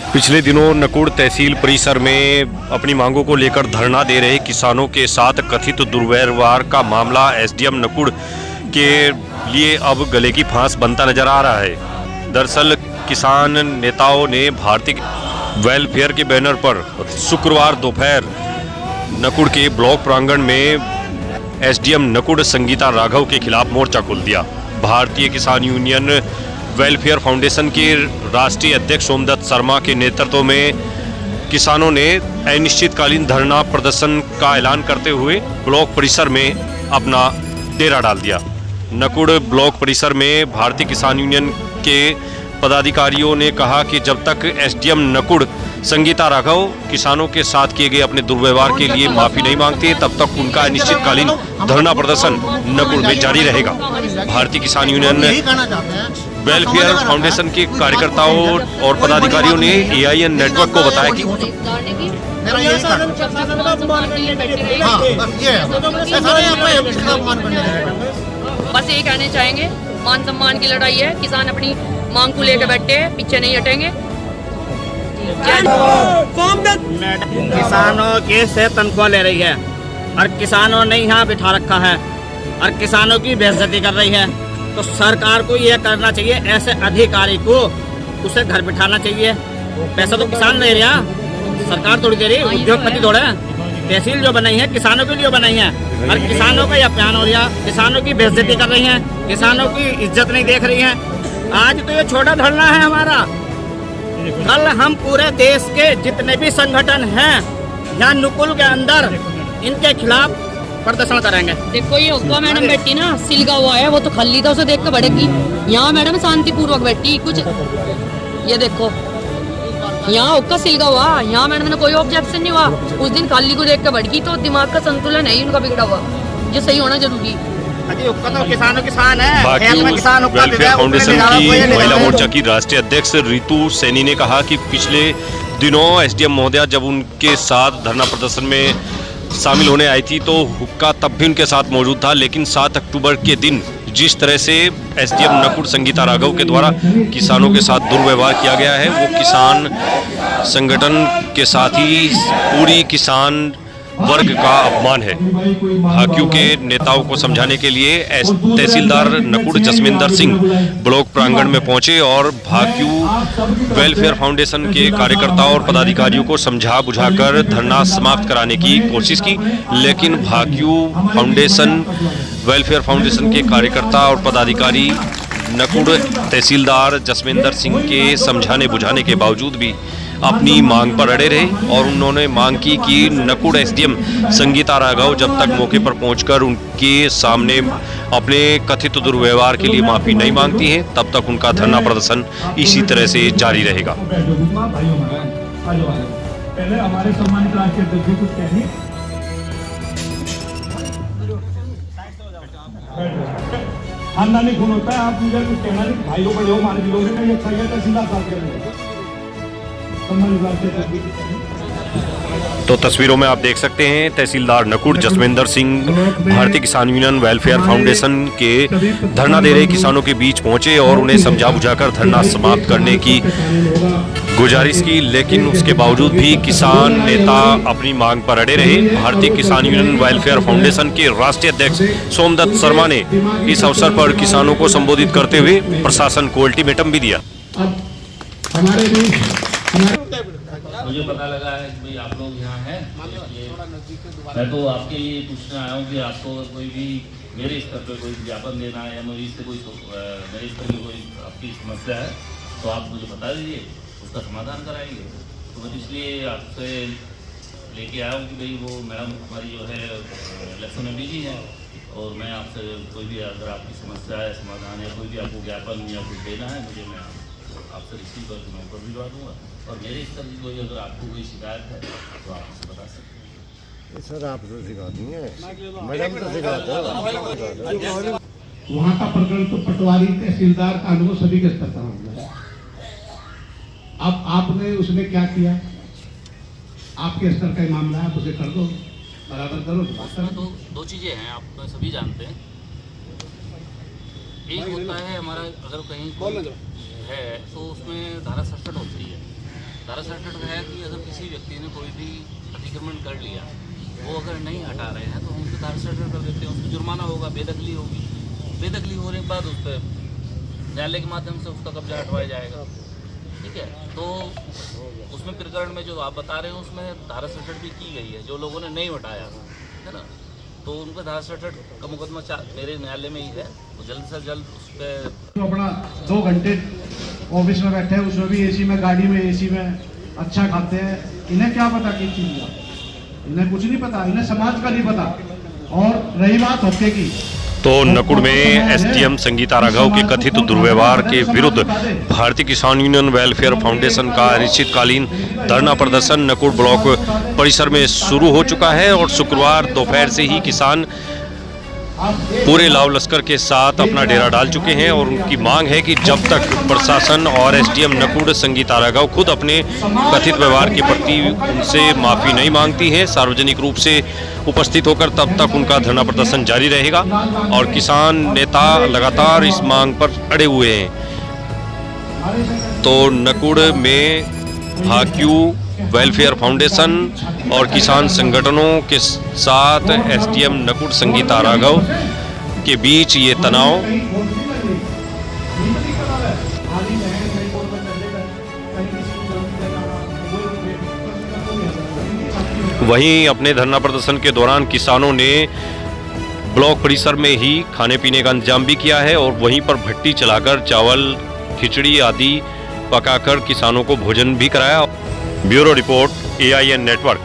पिछले दिनों नकुड़ तहसील परिसर में अपनी मांगों को लेकर धरना दे रहे किसानों के साथ कथित दुर्व्यवहार का मामला एसडीएम नकुड़ के लिए अब गले की फांस बनता नजर आ रहा है। दरअसल किसान नेताओं ने भारतीय वेलफेयर के बैनर पर शुक्रवार दोपहर नकुड़ के ब्लॉक प्रांगण में एसडीएम नकुड़ संगीता राघव के खिलाफ मोर्चा खोल दिया। भारतीय किसान यूनियन वेलफेयर फाउंडेशन के राष्ट्रीय अध्यक्ष सोमदत्त शर्मा के नेतृत्व में किसानों ने अनिश्चितकालीन धरना प्रदर्शन का ऐलान करते हुए ब्लॉक परिसर में अपना डेरा डाल दिया। नकुड़ ब्लॉक परिसर में भारतीय किसान यूनियन के पदाधिकारियों ने कहा कि जब तक एसडीएम नकुड़ संगीता राघव किसानों के साथ किए गए अपने दुर्व्यवहार के लिए माफी नहीं मांगते, तब तक उनका अनिश्चितकालीन धरना प्रदर्शन नकुड़ में जारी रहेगा। भारतीय किसान यूनियन वेलफेयर फाउंडेशन के कार्यकर्ताओं और पदाधिकारियों ने एआईएन नेटवर्क को बताया कि बस यही कहना चाहेंगे, मान सम्मान की लड़ाई है। किसान अपनी मांग को लेकर बैठे हैं, पीछे नहीं हटेंगे। किसानों के से तनख्वाह ले रही है और किसानों ने यहाँ बिठा रखा है और किसानों की बेइज्जती कर रही है। तो सरकार को यह करना चाहिए, ऐसे अधिकारी को उसे घर बिठाना चाहिए। पैसा तो किसान ले रहा, सरकार थोड़ी दे रही, उद्योगपति थोड़े। तहसील जो बनाई है किसानों के लिए बनाई है और किसानों का यह अपमान हो रहा, किसानों की बेइज्जती कर रही है, किसानों की इज्जत नहीं देख रही है। आज तो ये छोटा धरना है हमारा, कल हम पूरे देश के जितने भी संगठन हैं यहाँ नुकुल के अंदर इनके खिलाफ प्रदर्शन करेंगे। देखो ये हुक्का मैडम बैठी ना, सिलगा हुआ है, वो तो खल्ली था, उसे देख कर भड़की। यहाँ मैडम शांतिपूर्वक बैठी, कुछ ये देखो यहाँ हुक्का सिलगा हुआ, यहाँ मैडम ने कोई ऑब्जेक्शन नहीं हुआ। उस दिन खल्ली को देख कर भड़की, तो दिमाग का संतुलन है उनका बिगड़ा हुआ, जो सही होना जरूरी। तो किसानों किसान है। वेलफेयर फाउंडेशन की महिला मोर्चा की राष्ट्रीय अध्यक्ष रितु सैनी ने कहा कि पिछले दिनों एसडीएम महोदया जब उनके साथ धरना प्रदर्शन में शामिल होने आई थी तो हुक्का तब भी उनके साथ मौजूद था, लेकिन 7 अक्टूबर के दिन जिस तरह से एसडीएम नकुड़ संगीता राघव के द्वारा किसानों के साथ दुर्व्यवहार किया गया है, वो किसान संगठन के साथ ही पूरी किसान वर्ग का अपमान है। भाकियू के नेताओं को समझाने के लिए तहसीलदार नकुड़ जसमिंदर सिंह ब्लॉक प्रांगण में पहुंचे और भाकियू वेलफेयर फाउंडेशन के कार्यकर्ताओं और पदाधिकारियों को समझा बुझाकर धरना समाप्त कराने की कोशिश की, लेकिन भाकियू वेलफेयर फाउंडेशन के कार्यकर्ता और पदाधिकारी नकुड़ तहसीलदार जसमिंदर सिंह के समझाने बुझाने के बावजूद भी अपनी मांग पर अड़े रहे और उन्होंने मांग की कि नकुड़ एसडीएम संगीता राघव जब तक मौके पर पहुंचकर उनके सामने अपने कथित दुर्व्यवहार के लिए माफी नहीं मांगती हैं, तब तक उनका धरना प्रदर्शन इसी तरह से जारी रहेगा। खानदानी खून होता है, आप मुझे कुछ कहना नहीं, भाइयों बड़े हो, मान भी लोगे नहीं, अच्छा है तहसीलदार साहब करेंगे। तो तस्वीरों में आप देख सकते हैं तहसीलदार नकुड़ जसविंदर सिंह भारतीय किसान यूनियन वेलफेयर फाउंडेशन के धरना दे रहे किसानों के बीच पहुंचे और उन्हें समझा बुझाकर धरना समाप्त करने की गुजारिश की, लेकिन उसके बावजूद भी किसान नेता अपनी मांग पर अड़े रहे। भारतीय किसान यूनियन वेलफेयर फाउंडेशन के राष्ट्रीय अध्यक्ष सोमदत्त शर्मा ने इस अवसर पर किसानों को संबोधित करते हुए प्रशासन को अल्टीमेटम भी दिया। मुझे पता लगा है कि भाई आप लोग यहाँ हैं, मैं तो आपके लिए पूछने आया हूँ कि आपको कोई भी मेरे स्तर पर कोई विज्ञापन देना है या मेरे स्तर की कोई आपकी समस्या है तो आप मुझे बता दीजिए, उसका समाधान कराएंगे। तो मैं इसलिए आपसे लेके आया हूँ कि भाई वो मैडम हमारी जो है इलेक्शन में बिजी हैं और मैं आपसे कोई भी अगर आपकी समस्या है समाधान है, कोई भी आपको ज्ञापन या कुछ देना है मुझे, मैं आपसे रिसीव करके मैं ऊपर भिजवा दूँगा। और मेरे स्तर की कोई अगर आपको कोई शिकायत है तो आप मुझे बता सकते हैं। सर आप तो सिखाती हैं, मैडम तो सिखाते हैं। वहाँ का प्रकरण तो पटवारी तहसीलदार का अनुभव सभी के स्तर का मामला है। अब आपने उसने क्या किया, आपके स्तर का मामला है, आप उसे कर दो, बराबर करो तो बात करो। दो चीज़ें हैं, आप सभी जानते हैं। एक होता है हमारा अगर कहीं है तो उसमें धारा 67 होती है, धारा 67 है कि अगर किसी व्यक्ति ने कोई भी अतिक्रमण कर लिया, वो अगर नहीं हटा रहे हैं तो उनको धारा 67 कर देते हैं, उसको जुर्माना होगा, बेदखली होगी, बेदखली होने के बाद उस पर न्यायालय के माध्यम से उसका कब्जा हटवाया जाएगा। ठीक है, तो उसमें प्रकरण में जो आप बता रहे हैं उसमें धारा 67 भी की गई है, जो लोगों ने नहीं हटाया है ना, तो उनका धारा 67 का मुकदमा मेरे न्यायालय में ही है, तो जल्द से जल्द उस पर तो अपना 2 घंटे ऑफिस में बैठे हैं, उसमें भी एसी में, गाड़ी में एसी में अच्छा खाते हैं। इन्हें क्या पता किस चीज़ का, इन्हें कुछ नहीं पता, इन्हें समाज का नहीं पता। और रही बात हफ्ते की, तो नकुड़ में एसडीएम संगीता राघव के कथित दुर्व्यवहार के विरुद्ध भारतीय किसान यूनियन वेलफेयर फाउंडेशन का अनिश्चितकालीन धरना प्रदर्शन नकुड़ ब्लॉक परिसर में शुरू हो चुका है और शुक्रवार दोपहर से ही किसान पूरे लाव लश्कर के साथ अपना डेरा डाल चुके हैं और उनकी मांग है कि जब तक प्रशासन और एसडीएम नकुड़ संगीता राघव खुद अपने कथित व्यवहार के प्रति उनसे माफ़ी नहीं मांगती हैं सार्वजनिक रूप से उपस्थित होकर, तब तक उनका धरना प्रदर्शन जारी रहेगा और किसान नेता लगातार इस मांग पर अड़े हुए हैं। तो नकुड़ में भाक्यू वेलफेयर फाउंडेशन और किसान संगठनों के साथ एसडीएम नकुड़ संगीता राघव के बीच ये तनाव वहीं अपने धरना प्रदर्शन के दौरान किसानों ने ब्लॉक परिसर में ही खाने पीने का इंतजाम भी किया है और वहीं पर भट्टी चलाकर चावल, खिचड़ी आदि पकाकर किसानों को भोजन भी कराया। Bureau report AIN network.